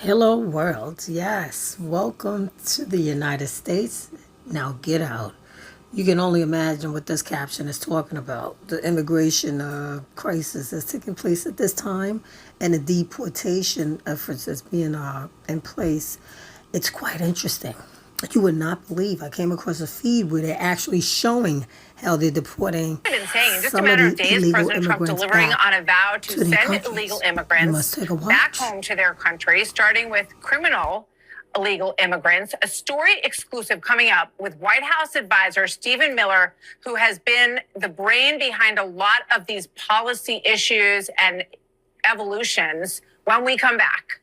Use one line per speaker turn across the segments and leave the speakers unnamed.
Hello, world. Yes, welcome to the United States. Now get out. You can only imagine what this caption is talking about. The immigration crisis that's taking place at this time and the deportation efforts that's being in place. It's quite interesting. You would not believe. I came across a feed where they're actually showing how they're deporting
I've been saying in just a
some of
matter
the
of days,
illegal
President Trump
immigrants
delivering
back
on a vow to
to their
send
countries.
illegal
You
immigrants
must take a
back
watch.
home to their country, starting with criminal illegal immigrants. A story exclusive coming up with White House advisor Stephen Miller, who has been the brain behind a lot of these policy issues and evolutions when we come back.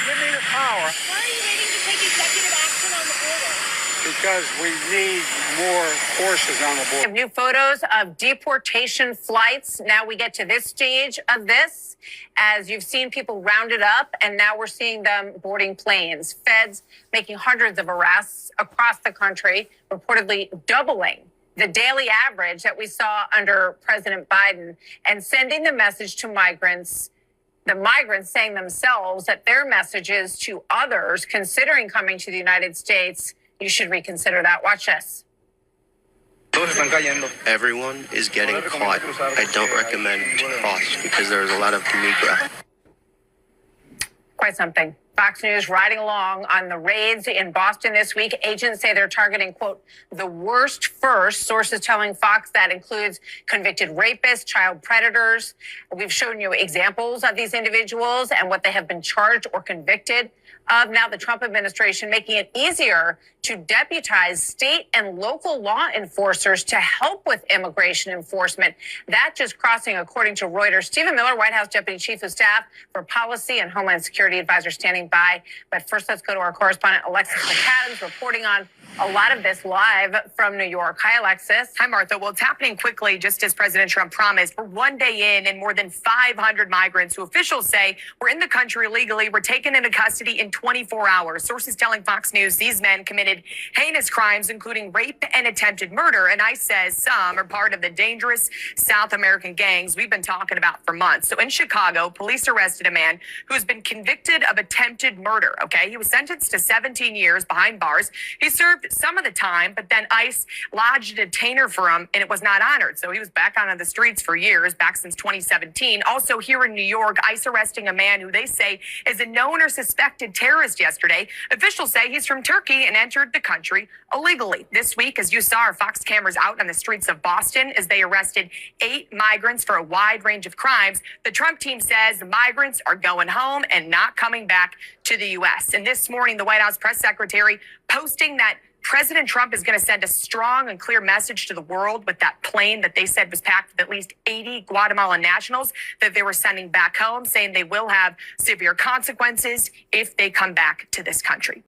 Give me the power.
Why are you waiting to take executive action on the border?
Because we need more forces on the
We
border.
have new photos of deportation flights. Now we get to this stage of this, as you've seen people rounded up, and now we're seeing them boarding planes. Feds making hundreds of arrests across the country, reportedly doubling the daily average that we saw under President Biden, and sending the message to migrants, the migrants saying themselves that their messages to others considering coming to the United States, you should reconsider that. Watch this.
Everyone is getting caught. I don't recommend to cross because there's a lot of migra.
Quite something. Fox News riding along on the raids in Boston this week. Agents say they're targeting, quote, the worst first. Sources telling Fox that includes convicted rapists, child predators. We've shown you examples of these individuals and what they have been charged or convicted of. Now the Trump administration making it easier to deputize state and local law enforcers to help with immigration enforcement. That just crossing, according to Reuters. Stephen Miller, White House Deputy Chief of Staff for Policy and Homeland Security Advisor, standing by. But first, let's go to our correspondent, Alexis McAdams, reporting on a lot of this live from New York. Hi, Alexis.
Hi, Martha. Well, it's happening quickly, just as President Trump promised. We're one day in, and more than 500 migrants who officials say were in the country illegally were taken into custody in 24 hours. Sources telling Fox News these men committed heinous crimes, including rape and attempted murder. And ICE says some are part of the dangerous South American gangs we've been talking about for months. So in Chicago, police arrested a man who's been convicted of attempted murder. Okay, he was sentenced to 17 years behind bars. He served some of the time, but then ICE lodged a detainer for him, and it was not honored. So he was back on the streets for years, back since 2017. Also here in New York, ICE arresting a man who they say is a known or suspected terrorist yesterday. Officials say he's from Turkey and entered the country illegally. This week, as you saw, our Fox cameras out on the streets of Boston as they arrested 8 migrants for a wide range of crimes. The Trump team says the migrants are going home and not coming back to the U.S. And this morning, the White House press secretary posting that President Trump is going to send a strong and clear message to the world with that plane that they said was packed with at least 80 Guatemalan nationals that they were sending back home, saying they will have severe consequences if they come back to this country.